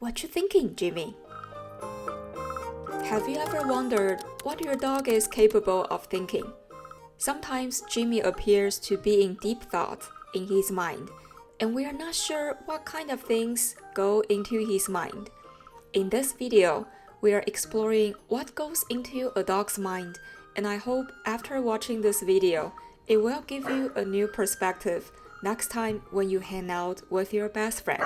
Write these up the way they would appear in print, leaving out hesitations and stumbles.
What you thinking, Jimmy? Have you ever wondered what your dog is capable of thinking? Sometimes Jimmy appears to be in deep thought in his mind, and we are not sure what kind of things go into his mind. In this video, we are exploring what goes into a dog's mind, and I hope after watching this video, it will give you a new perspective next time when you hang out with your best friend.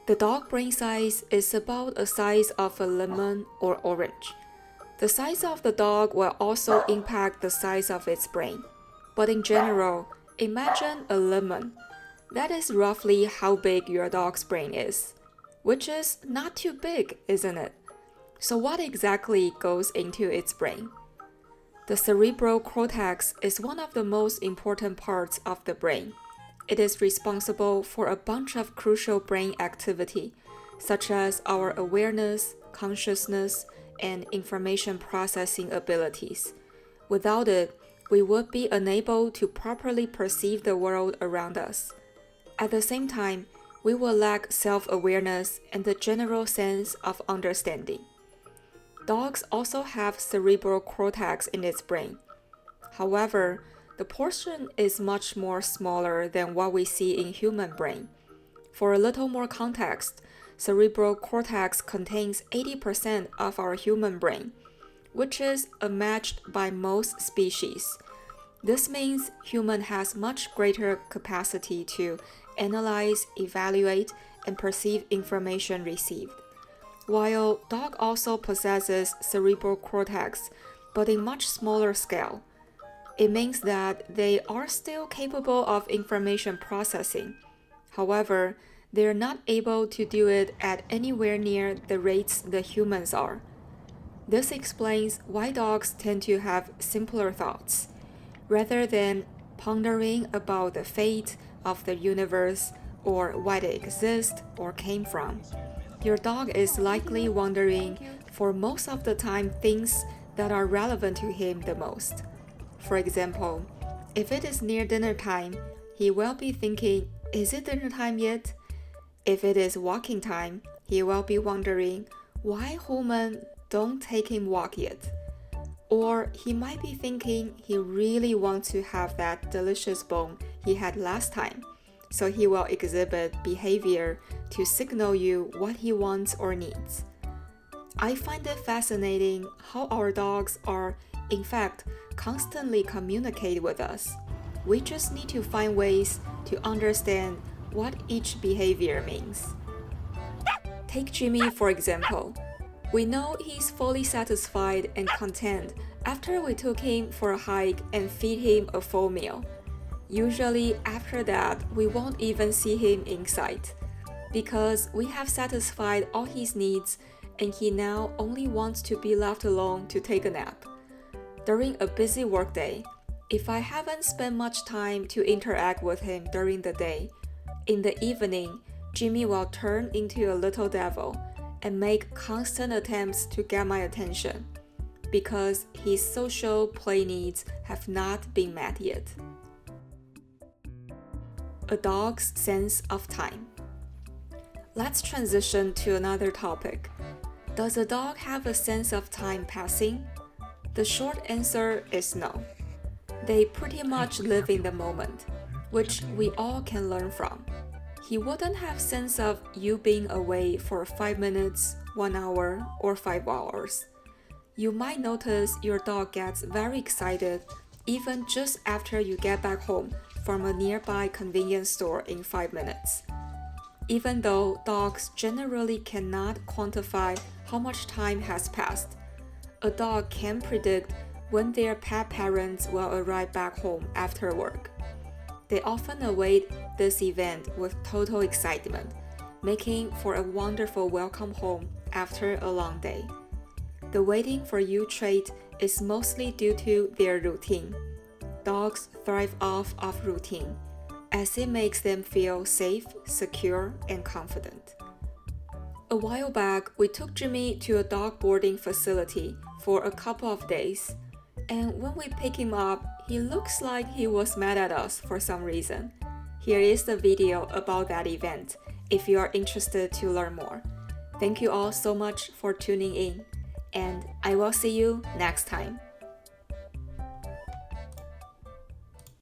The dog brain size is about the size of a lemon or orange. The size of the dog will also impact the size of its brain. But in general, imagine a lemon. That is roughly how big your dog's brain is, which is not too big, isn't it? So what exactly goes into its brain? The cerebral cortex is one of the most important parts of the brain. It is responsible for a bunch of crucial brain activity, such as our awareness, consciousness, and information processing abilities. Without it, we would be unable to properly perceive the world around us. At the same time, we will lack self-awareness and the general sense of understanding. Dogs also have cerebral cortex in its brain. However, the portion is much more smaller than what we see in human brain. For a little more context, cerebral cortex contains 80% of our human brain, which is unmatched by most species. This means human has much greater capacity to analyze, evaluate, and perceive information received. While dog also possesses cerebral cortex, but in much smaller scale. It means that they are still capable of information processing. However, they are not able to do it at anywhere near the rates the humans are. This explains why dogs tend to have simpler thoughts. Rather than pondering about the fate of the universe or why they exist or came from, your dog is likely wondering for most of the time things that are relevant to him the most. For example, if it is near dinner time, he will be thinking, is it dinner time yet? If it is walking time, he will be wondering, why human don't take him walk yet? Or he might be thinking he really wants to have that delicious bone he had last time, so he will exhibit behavior to signal you what he wants or needs. I find it fascinating how our dogs are, in fact, constantly communicate with us. We just need to find ways to understand what each behavior means. Take Jimmy for example. We know he's fully satisfied and content after we took him for a hike and feed him a full meal. Usually after that, we won't even see him in sight, because we have satisfied all his needs and he now only wants to be left alone to take a nap. During a busy workday, if I haven't spent much time to interact with him during the day, in the evening, Jimmy will turn into a little devil and make constant attempts to get my attention, because his social play needs have not been met yet. A dog's sense of time. Let's transition to another topic. Does a dog have a sense of time passing? The short answer is no. They pretty much live in the moment, which we all can learn from. He wouldn't have sense of you being away for 5 minutes, 1 hour, or 5 hours. You might notice your dog gets very excited even just after you get back home from a nearby convenience store in 5 minutes. Even though dogs generally cannot quantify how much time has passed, a dog can predict when their pet parents will arrive back home after work. They often await this event with total excitement, making for a wonderful welcome home after a long day. The waiting for you trait is mostly due to their routine. Dogs thrive off of routine, as it makes them feel safe, secure, and confident. A while back, we took Jimmy to a dog boarding facility for a couple of days, and when we picked him up, he looks like he was mad at us for some reason. Here is the video about that event, if you are interested to learn more. Thank you all so much for tuning in, and I will see you next time.